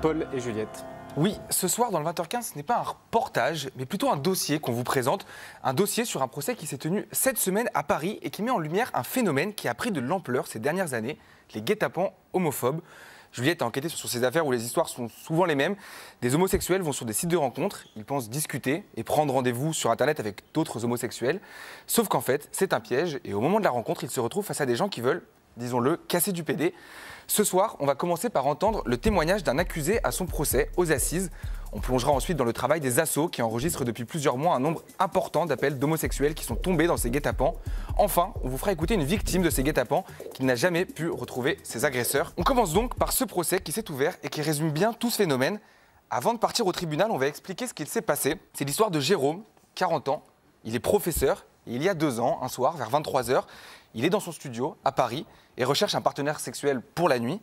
Paul et Juliette. Oui, ce soir dans le 20h15, ce n'est pas un reportage, mais plutôt un dossier qu'on vous présente. Un dossier sur un procès qui s'est tenu cette semaine à Paris et qui met en lumière un phénomène qui a pris de l'ampleur ces dernières années, les guet-apens homophobes. Juliette a enquêté sur ces affaires où les histoires sont souvent les mêmes. Des homosexuels vont sur des sites de rencontres, ils pensent discuter et prendre rendez-vous sur Internet avec d'autres homosexuels. Sauf qu'en fait, c'est un piège et au moment de la rencontre, ils se retrouvent face à des gens qui veulent, disons-le, casser du PD. Ce soir, on va commencer par entendre le témoignage d'un accusé à son procès aux assises. On plongera ensuite dans le travail des assos qui enregistrent depuis plusieurs mois un nombre important d'appels d'homosexuels qui sont tombés dans ces guet-apens. Enfin, on vous fera écouter une victime de ces guet-apens qui n'a jamais pu retrouver ses agresseurs. On commence donc par ce procès qui s'est ouvert et qui résume bien tout ce phénomène. Avant de partir au tribunal, on va expliquer ce qu'il s'est passé. C'est l'histoire de Jérôme, 40 ans. Il est professeur et il y a 2 ans, un soir, vers 23h, il est dans son studio à Paris et recherche un partenaire sexuel pour la nuit.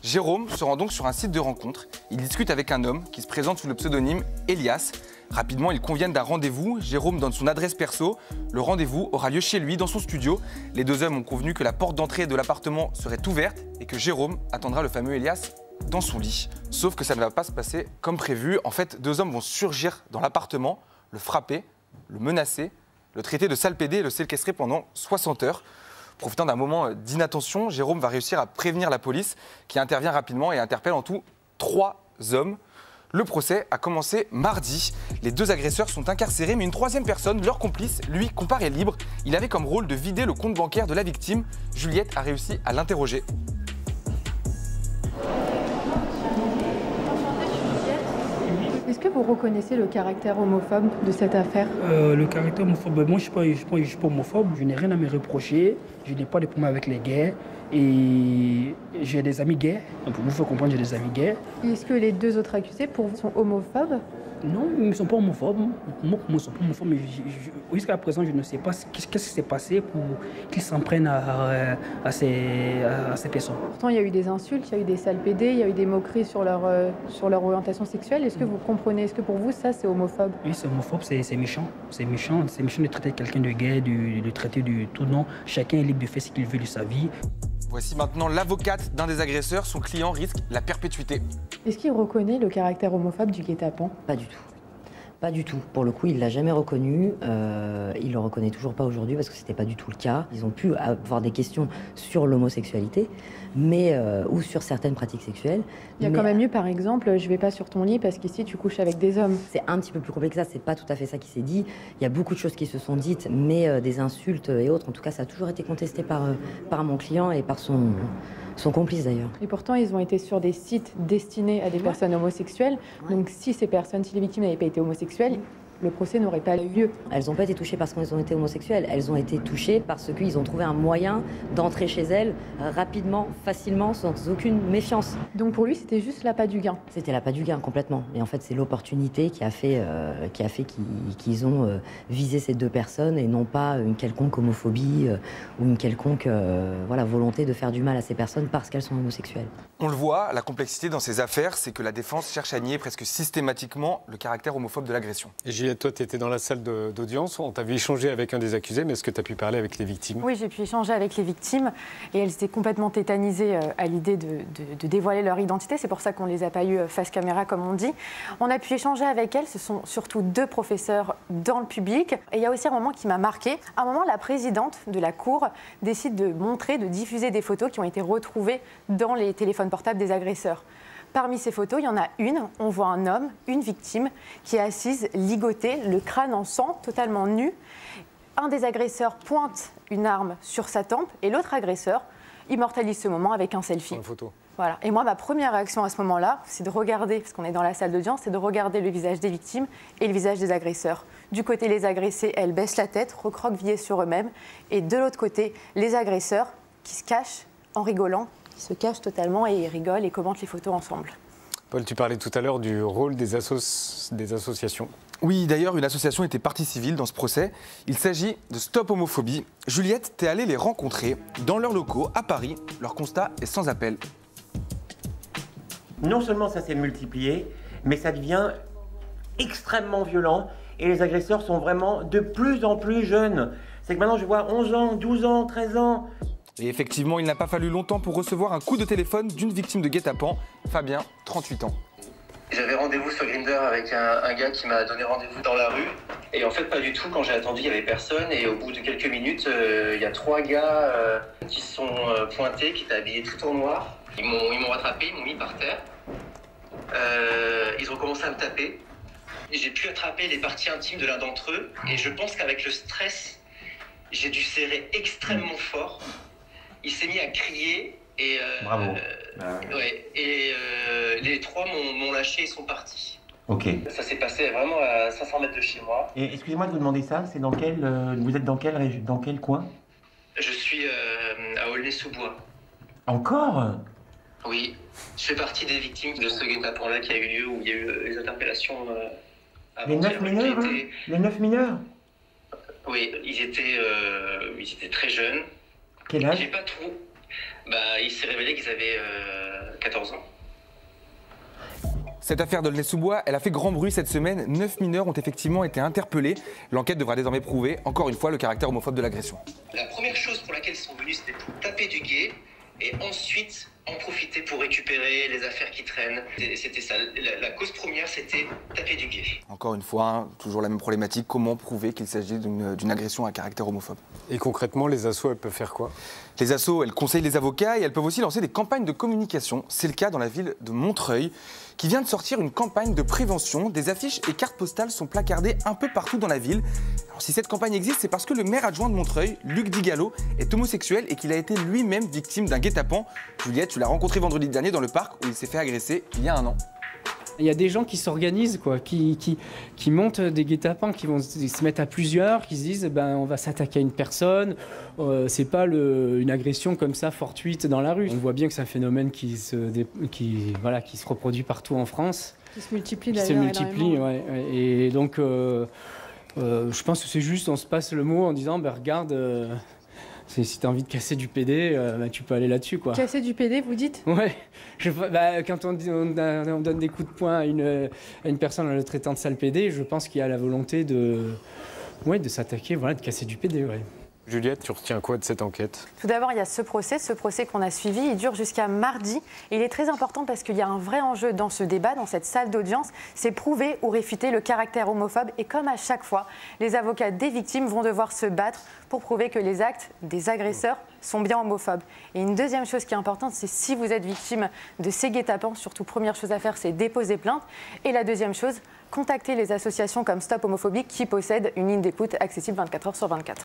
Jérôme se rend donc sur un site de rencontre. Il discute avec un homme qui se présente sous le pseudonyme Elias. Rapidement, ils conviennent d'un rendez-vous. Jérôme donne son adresse perso. Le rendez-vous aura lieu chez lui, dans son studio. Les 2 hommes ont convenu que la porte d'entrée de l'appartement serait ouverte et que Jérôme attendra le fameux Elias dans son lit. Sauf que ça ne va pas se passer comme prévu. En fait, 2 hommes vont surgir dans l'appartement, le frapper, le menacer, le traiter de sale pédé et le séquestrer pendant 60 heures. Profitant d'un moment d'inattention, Jérôme va réussir à prévenir la police qui intervient rapidement et interpelle en tout 3 hommes. Le procès a commencé mardi. Les 2 agresseurs sont incarcérés, mais une 3e personne, leur complice, lui, comparaît libre. Il avait comme rôle de vider le compte bancaire de la victime. Juliette a réussi à l'interroger. Est-ce que vous reconnaissez le caractère homophobe de cette affaire? Le caractère homophobe, moi je ne suis pas homophobe, je n'ai rien à me reprocher, je n'ai pas de problème avec les gays et j'ai des amis gays, donc pour vous faire comprendre, j'ai des amis gays. Est-ce que les 2 autres accusés pour vous sont homophobes? Non, ils ne sont pas homophobes, moi ils ne sont pas homophobes, mais jusqu'à présent je ne sais pas qu'est-ce qui s'est passé pour qu'ils s'en prennent à ces personnes. Pourtant il y a eu des insultes, il y a eu des sales pédés, il y a eu des moqueries sur leur orientation sexuelle. Est-ce que vous comprenez, est-ce que pour vous ça c'est homophobe? Oui, c'est homophobe, c'est méchant. C'est méchant de traiter quelqu'un de gay, de traiter de tout nom. Chacun est libre de faire ce qu'il veut de sa vie. Voici maintenant l'avocate d'un des agresseurs. Son client risque la perpétuité. Est-ce qu'il reconnaît le caractère homophobe du guet-apens? Pas du tout. Pas du tout. Pour le coup, il ne l'a jamais reconnu. Il ne le reconnaît toujours pas aujourd'hui parce que ce n'était pas du tout le cas. Ils ont pu avoir des questions sur l'homosexualité ou sur certaines pratiques sexuelles. Il y a quand même eu, par exemple, je ne vais pas sur ton lit parce qu'ici, tu couches avec des hommes. C'est un petit peu plus complexe que ça. Ce n'est pas tout à fait ça qui s'est dit. Il y a beaucoup de choses qui se sont dites, mais des insultes et autres. En tout cas, ça a toujours été contesté par mon client et par son complice d'ailleurs. Et pourtant, ils ont été sur des sites destinés à des personnes homosexuelles. Ouais. Donc si les victimes n'avaient pas été homosexuelles, le procès n'aurait pas eu lieu. Elles n'ont pas été touchées parce qu'elles ont été homosexuelles. Elles ont été touchées parce qu'ils ont trouvé un moyen d'entrer chez elles rapidement, facilement, sans aucune méfiance. Donc pour lui, c'était juste l'appât du gain? C'était l'appât du gain, complètement. Et en fait, c'est l'opportunité qui a fait qu'ils ont visé ces 2 personnes et non pas une quelconque homophobie ou une quelconque volonté de faire du mal à ces personnes parce qu'elles sont homosexuelles. On le voit, la complexité dans ces affaires, c'est que la défense cherche à nier presque systématiquement le caractère homophobe de l'agression. Et Juliette, toi, tu étais dans la salle d'audience, on t'a vu échanger avec un des accusés, mais est-ce que tu as pu parler avec les victimes? Oui, j'ai pu échanger avec les victimes et elles étaient complètement tétanisées à l'idée de dévoiler leur identité. C'est pour ça qu'on ne les a pas eues face caméra, comme on dit. On a pu échanger avec elles, ce sont surtout 2 professeurs dans le public. Et il y a aussi un moment qui m'a marqué. À un moment, la présidente de la cour décide de diffuser des photos qui ont été retrouvées dans les téléphones portables des agresseurs. Parmi ces photos, il y en a une, on voit un homme, une victime, qui est assise, ligotée, le crâne en sang, totalement nu. Un des agresseurs pointe une arme sur sa tempe et l'autre agresseur immortalise ce moment avec un selfie. Une photo. Voilà. Et moi, ma première réaction à ce moment-là, c'est de regarder, parce qu'on est dans la salle d'audience, c'est de regarder le visage des victimes et le visage des agresseurs. Du côté, les agressés, elles baissent la tête, recroquevillées sur eux-mêmes. Et de l'autre côté, les agresseurs qui se cachent en rigolant, qui se cachent totalement et ils rigolent et commentent les photos ensemble. Paul, tu parlais tout à l'heure du rôle des associations. Oui, d'ailleurs, une association était partie civile dans ce procès. Il s'agit de Stop Homophobie. Juliette, t'es allée les rencontrer dans leurs locaux à Paris. Leur constat est sans appel. Non seulement ça s'est multiplié, mais ça devient extrêmement violent et les agresseurs sont vraiment de plus en plus jeunes. C'est que maintenant je vois 11 ans, 12 ans, 13 ans. Et effectivement, il n'a pas fallu longtemps pour recevoir un coup de téléphone d'une victime de guet-apens, Fabien, 38 ans. J'avais rendez-vous sur Grindr avec un gars qui m'a donné rendez-vous dans la rue. Et en fait, pas du tout. Quand j'ai attendu, il n'y avait personne. Et au bout de quelques minutes, il y a 3 gars qui sont pointés, qui étaient habillés tout en noir. Ils m'ont rattrapé, ils m'ont mis par terre. Ils ont commencé à me taper. J'ai pu attraper les parties intimes de l'un d'entre eux. Et je pense qu'avec le stress, j'ai dû serrer extrêmement fort. Il s'est mis à crier. Et, Bravo. Ouais, et les 3 m'ont lâché et sont partis. Ok. Ça s'est passé vraiment à 500 mètres de chez moi. Et excusez-moi de vous demander ça, c'est dans quel, vous êtes dans quel coin? Je suis à Aulnay-sous-Bois. Encore? Oui, je fais partie des victimes de ce guet-apens-là qui a eu lieu, où il y a eu les interpellations Les 9 mineurs, hein? Les 9 mineurs? Oui, ils étaient très jeunes. Quel âge? J'ai pas trop... il s'est révélé qu'ils avaient 14 ans. Cette affaire d'Aulnay-sous-Bois, elle a fait grand bruit cette semaine. 9 mineurs ont effectivement été interpellés. L'enquête devra désormais prouver, encore une fois, le caractère homophobe de l'agression. La première chose pour laquelle ils sont venus, c'était pour taper du guet et ensuite en profiter pour récupérer les affaires qui traînent. C'était ça. La cause première, c'était taper du guet. Encore une fois, hein, toujours la même problématique. Comment prouver qu'il s'agit d'une agression à caractère homophobe? Et concrètement, les assos, elles peuvent faire quoi? Les assos, elles conseillent les avocats et elles peuvent aussi lancer des campagnes de communication. C'est le cas dans la ville de Montreuil, qui vient de sortir une campagne de prévention. Des affiches et cartes postales sont placardées un peu partout dans la ville. Alors, si cette campagne existe, c'est parce que le maire adjoint de Montreuil, Luc Digallo, est homosexuel et qu'il a été lui-même victime d'un guet-apens. Juliette, tu l'as rencontré vendredi dernier dans le parc où il s'est fait agresser il y a 1 an. Il y a des gens qui s'organisent, quoi, qui montent des guet-apens, qui vont se mettre à plusieurs, qui se disent on va s'attaquer à une personne. C'est pas une agression comme ça fortuite dans la rue. On voit bien que c'est un phénomène qui se reproduit partout en France. Qui se multiplie d'ailleurs. Qui se multiplie, ouais. Et donc, je pense que c'est juste, on se passe le mot en disant regarde. Si tu as envie de casser du PD, tu peux aller là-dessus, quoi. Casser du PD, vous dites? Ouais. Quand on donne des coups de poing à une personne en le traitant de sale PD, je pense qu'il y a la volonté de s'attaquer, de casser du PD. Ouais. Juliette, tu retiens quoi de cette enquête? Tout d'abord, il y a ce procès qu'on a suivi. Il dure jusqu'à mardi. Et il est très important parce qu'il y a un vrai enjeu dans ce débat, dans cette salle d'audience. C'est prouver ou réfuter le caractère homophobe. Et comme à chaque fois, les avocats des victimes vont devoir se battre pour prouver que les actes des agresseurs sont bien homophobes. Et une deuxième chose qui est importante, c'est si vous êtes victime de ces guet-apens, surtout première chose à faire, c'est déposer plainte. Et la deuxième chose, contacter les associations comme Stop Homophobie qui possèdent une ligne d'écoute accessible 24 heures sur 24.